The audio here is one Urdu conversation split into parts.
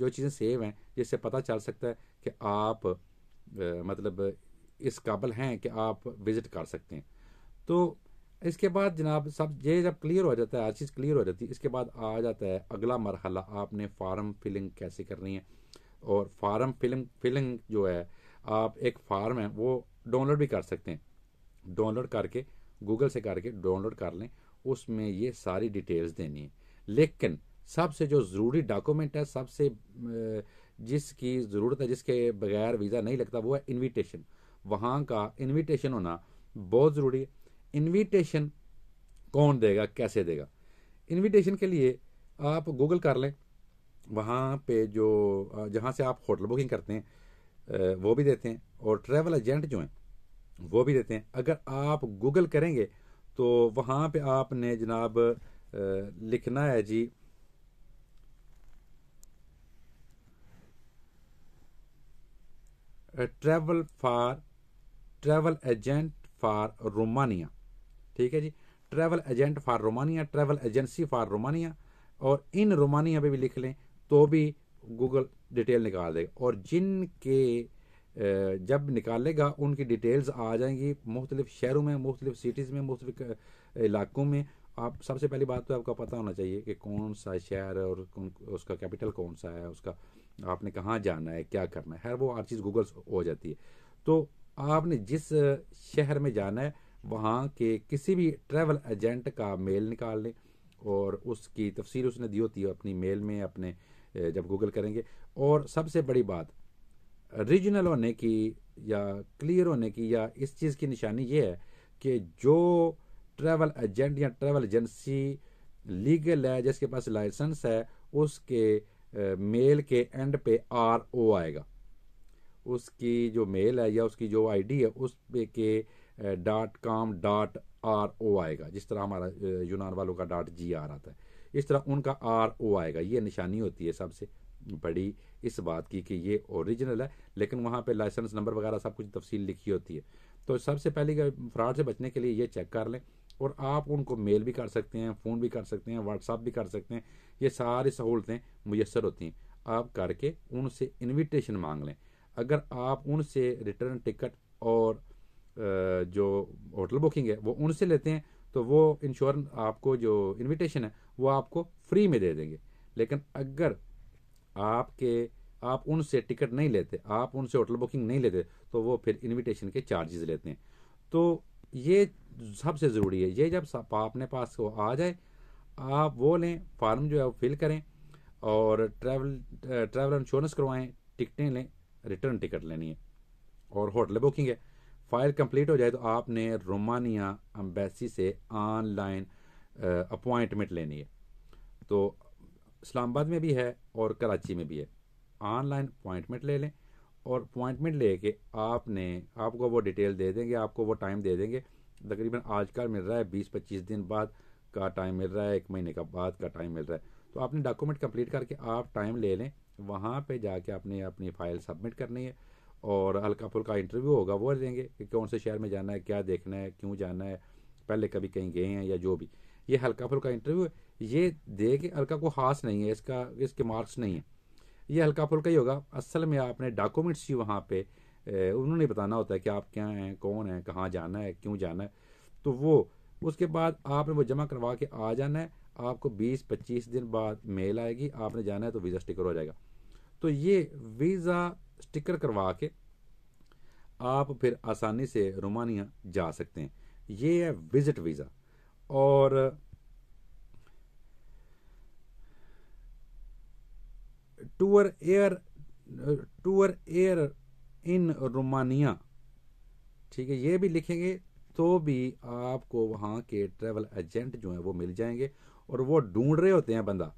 جو چیزیں سیو ہیں جس سے پتہ چل سکتا ہے کہ آپ مطلب اس قابل ہیں کہ آپ وزٹ کر سکتے ہیں. تو اس کے بعد جناب سب یہ جب کلیئر ہو جاتا ہے، ہر چیز کلیئر ہو جاتی ہے، اس کے بعد آ جاتا ہے اگلا مرحلہ، آپ نے فارم فلنگ کیسے کرنی ہے. اور فارم فلنگ جو ہے، آپ ایک فارم ہے وہ ڈاؤن لوڈ بھی کر سکتے ہیں. ڈاؤن لوڈ کر کے گوگل سے کر کے ڈاؤن لوڈ کر لیں، اس میں یہ ساری ڈیٹیلز دینی ہے. لیکن سب سے جو ضروری ڈاکومنٹ ہے، سب سے جس کی ضرورت ہے، جس کے بغیر ویزا نہیں لگتا، وہ ہے انویٹیشن. وہاں کا انویٹیشن ہونا بہت ضروری ہے. انویٹیشن کون دے گا، کیسے دے گا؟ انویٹیشن کے لیے آپ گوگل کر لیں، وہاں پہ جو جہاں سے آپ ہوٹل بکنگ کرتے ہیں وہ بھی دیتے ہیں، اور ٹریول ایجنٹ جو ہیں وہ بھی دیتے ہیں. اگر آپ گوگل کریں گے تو وہاں پہ آپ نے جناب لکھنا ہے جی ٹریول ایجنٹ فار رومانیا. ٹھیک ہے جی، travel agent for Romania, travel agency for Romania, اور ان رومانیا پہ بھی لکھ لیں تو بھی گوگل ڈیٹیل نکال دے گا. اور جن کے جب نکالے گا ان کی ڈیٹیلز آ جائیں گی مختلف شہروں میں، مختلف سٹیز میں، مختلف علاقوں میں. آپ سب سے پہلی بات تو آپ کو پتہ ہونا چاہیے کہ کون سا شہر ہے اور اس کا کیپٹل کون سا ہے، اس کا آپ نے کہاں جانا ہے، کیا کرنا ہے، وہ ہر چیز گوگل ہو جاتی ہے. تو آپ نے جس شہر میں جانا ہے وہاں کے کسی بھی ٹریول ایجنٹ کا میل نکال لیں، اور اس کی تفصیل اس نے دی ہوتی ہے اپنی میل میں، اپنے جب گوگل کریں گے. اور سب سے بڑی بات ریجنل ہونے کی یا کلیئر ہونے کی یا اس چیز کی نشانی یہ ہے کہ جو ٹریول ایجنٹ یا ٹریول ایجنسی لیگل ہے، جس کے پاس لائسنس ہے، اس کے میل کے اینڈ پہ RO آئے گا. اس کی جو میل ہے یا اس کی جو ID ہے اس پہ کے .com.RO آئے گا. جس طرح ہمارا یونان والوں کا .gr آتا ہے، اس طرح ان کا RO آئے گا. یہ نشانی ہوتی ہے سب سے بڑی اس بات کی کہ یہ اوریجنل ہے، لیکن وہاں پہ لائسنس نمبر وغیرہ سب کچھ تفصیل لکھی ہوتی ہے. تو سب سے پہلے فراڈ سے بچنے کے لیے یہ چیک کر لیں. اور آپ ان کو میل بھی کر سکتے ہیں، فون بھی کر سکتے ہیں، واٹس ایپ بھی کر سکتے ہیں. یہ ساری سہولتیں میسر ہوتی ہیں. آپ کر کے ان سے انویٹیشن مانگ لیں. اگر آپ ان سے ریٹرن ٹکٹ اور جو ہوٹل بکنگ ہے وہ ان سے لیتے ہیں تو وہ انشورنس آپ کو جو انویٹیشن ہے وہ آپ کو فری میں دے دیں گے. لیکن اگر آپ ان سے ٹکٹ نہیں لیتے، آپ ان سے ہوٹل بکنگ نہیں لیتے، تو وہ پھر انویٹیشن کے چارجز لیتے ہیں. تو یہ سب سے ضروری ہے. یہ جب اپنے پاس وہ آ جائے آپ وہ لیں، فارم جو ہے وہ فل کریں، اور ٹریول انشورنس کروائیں، ٹکٹیں لیں، ریٹرن ٹکٹ لینی ہے، اور ہوٹل بکنگ ہے. فائل کمپلیٹ ہو جائے تو آپ نے رومانیا امبیسی سے آن لائن اپوائنٹمنٹ لینی ہے. تو اسلام آباد میں بھی ہے اور کراچی میں بھی ہے. آن لائن اپوائنٹمنٹ لے لیں، اور اپوائنٹمنٹ لے کے آپ کو وہ ڈیٹیل دے دیں گے، آپ کو وہ ٹائم دے دیں گے. تقریباً آج کل مل رہا ہے 20-25 دن بعد کا ٹائم مل رہا ہے، 1 مہینے کا بعد کا ٹائم مل رہا ہے. تو آپ نے ڈاکومنٹ کمپلیٹ کر کے آپ ٹائم لے لیں. وہاں پہ جا کے آپ نے اپنی فائل سبمٹ کرنی ہے، اور ہلکا پھلکا انٹرویو ہوگا وہ لیں گے کہ کون سے شہر میں جانا ہے، کیا دیکھنا ہے، کیوں جانا ہے، پہلے کبھی کہیں گئے ہیں یا جو بھی. یہ ہلکا پھلکا انٹرویو ہے. یہ دے کے ہلکا کو خاص نہیں ہے، اس کے مارکس نہیں ہیں. یہ ہلکا پھلکا ہی ہوگا. اصل میں آپ نے ڈاکومنٹس ہی وہاں پہ انہوں نے بتانا ہوتا ہے کہ آپ کیا ہیں، کون ہیں، کہاں جانا ہے، کیوں جانا ہے. تو وہ اس کے بعد آپ نے وہ جمع کروا کے آ جانا ہے. آپ کو 20-25 دن بعد میل آئے گی، آپ نے جانا ہے تو ویزا اسٹیکر ہو جائے گا. تو یہ ویزا اسٹیکر کروا کے آپ پھر آسانی سے رومانیا جا سکتے ہیں. یہ ہے وزٹ ویزا. اور ٹور ایئر ان رومانیا، ٹھیک ہے، یہ بھی لکھیں گے تو بھی آپ کو وہاں کے ٹریول ایجنٹ جو ہیں وہ مل جائیں گے. اور وہ ڈھونڈ رہے ہوتے ہیں بندہ،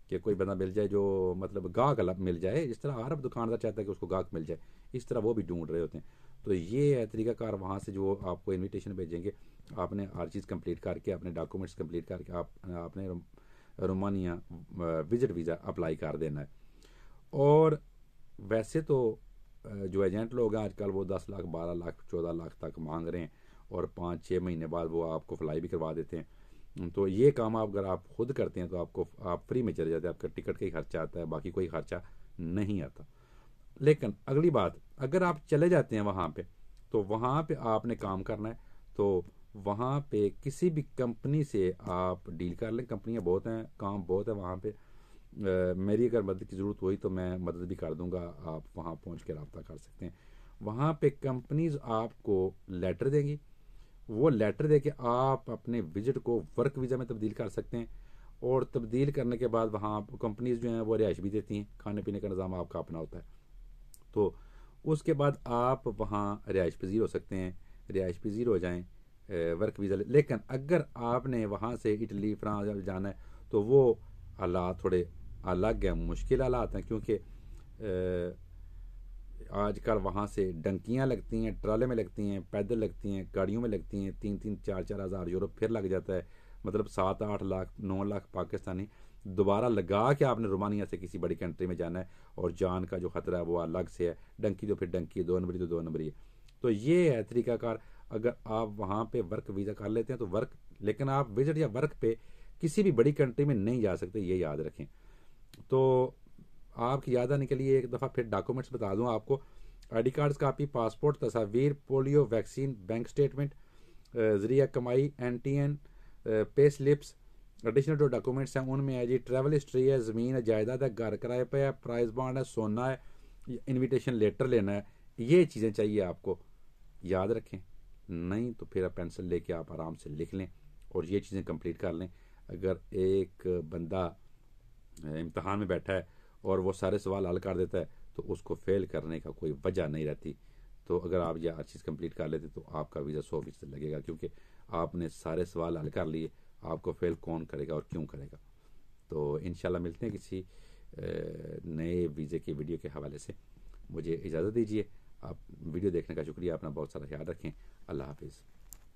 کہ کوئی بندہ مل جائے جو مطلب گاہک مل جائے. جس طرح عرب دکاندار چاہتا ہے کہ اس کو گاہک مل جائے، اس طرح وہ بھی ڈھونڈ رہے ہوتے ہیں. تو یہ ہے طریقہ کار. وہاں سے جو آپ کو انویٹیشن بھیجیں گے، آپ نے ہر چیز کمپلیٹ کر کے، اپنے ڈاکومنٹس کمپلیٹ کر کے آپ نے رومانیا وزٹ ویزا اپلائی کر دینا ہے. اور ویسے تو جو ایجنٹ لوگ ہیں آج کل وہ 10 لاکھ 12 لاکھ 14 لاکھ تک مانگ رہے ہیں، اور 5-6 مہینے بعد وہ آپ کو فلائی بھی کروا دیتے ہیں. تو یہ کام اگر آپ خود کرتے ہیں تو آپ فری میں چلے جاتے ہیں. آپ کا ٹکٹ کا ہی خرچہ آتا ہے، باقی کوئی خرچہ نہیں آتا. لیکن اگلی بات، اگر آپ چلے جاتے ہیں وہاں پہ تو وہاں پہ آپ نے کام کرنا ہے، تو وہاں پہ کسی بھی کمپنی سے آپ ڈیل کر لیں. کمپنیاں بہت ہیں، کام بہت ہے وہاں پہ. میری اگر مدد کی ضرورت ہوئی تو میں مدد بھی کر دوں گا، آپ وہاں پہنچ کے رابطہ کر سکتے ہیں. وہاں پہ کمپنیز آپ کو لیٹر دیں گی، وہ لیٹر دے کے آپ اپنے وزٹ کو ورک ویزا میں تبدیل کر سکتے ہیں. اور تبدیل کرنے کے بعد وہاں کمپنیز جو ہیں وہ رہائش بھی دیتی ہیں، کھانے پینے کا نظام آپ کا اپنا ہوتا ہے. تو اس کے بعد آپ وہاں رہائش پذیر ہو سکتے ہیں، رہائش پذیر ہو جائیں ورک ویزا. لیکن اگر آپ نے وہاں سے اٹلی فرانس جانا ہے تو وہ حالات تھوڑے الگ ہیں، مشکل حالات ہیں، کیونکہ آج کل وہاں سے ڈنکیاں لگتی ہیں، ٹرالے میں لگتی ہیں، پیدل لگتی ہیں، گاڑیوں میں لگتی ہیں. 3-4 ہزار یورو پھر لگ جاتا ہے، مطلب 7-8 لاکھ 9 لاکھ پاکستانی دوبارہ لگا کے آپ نے رومانیہ سے کسی بڑی کنٹری میں جانا ہے. اور جان کا جو خطرہ ہے وہ الگ سے ہے. ڈنکی تو پھر ڈنکی، 2 نمبری تو 2 نمبری ہے. تو یہ ہے طریقہ کار. اگر آپ وہاں پہ ورک ویزا کر لیتے ہیں تو ورک، لیکن آپ وزٹ یا ورک پہ کسی بھی بڑی کنٹری میں نہیں جا سکتے، یہ یاد رکھیں. تو آپ کی یاد آنے کے لیے ایک دفعہ پھر ڈاکومنٹس بتا دوں آپ کو. I D cards copy, passport, تصاویر، پولیو ویکسین، بینک اسٹیٹمنٹ، ذریعہ کمائی، NTN، پے سلپس. ایڈیشنل جو ڈاکومنٹس ہیں ان میں ہے جی ٹریول ہسٹری ہے، زمین ہے، جائیداد ہے، گھر کرائے پہ ہے، پرائز بانڈ ہے، سونا ہے، انویٹیشن لیٹر لینا ہے. یہ چیزیں چاہیے آپ کو، یاد رکھیں. نہیں تو پھر آپ پینسل لے کے آپ آرام سے لکھ لیں اور یہ چیزیں کمپلیٹ کر لیں. اگر ایک بندہ امتحان میں بیٹھا ہے اور وہ سارے سوال حل کر دیتا ہے تو اس کو فیل کرنے کا کوئی وجہ نہیں رہتی. تو اگر آپ یہ ہر چیز کمپلیٹ کر لیتے تو آپ کا ویزا 100% لگے گا، کیونکہ آپ نے سارے سوال حل کر لیے. آپ کو فیل کون کرے گا اور کیوں کرے گا؟ تو انشاءاللہ ملتے ہیں کسی نئے ویزے کی ویڈیو کے حوالے سے. مجھے اجازت دیجیے. آپ ویڈیو دیکھنے کا شکریہ. اپنا بہت سارا خیال رکھیں. اللہ حافظ.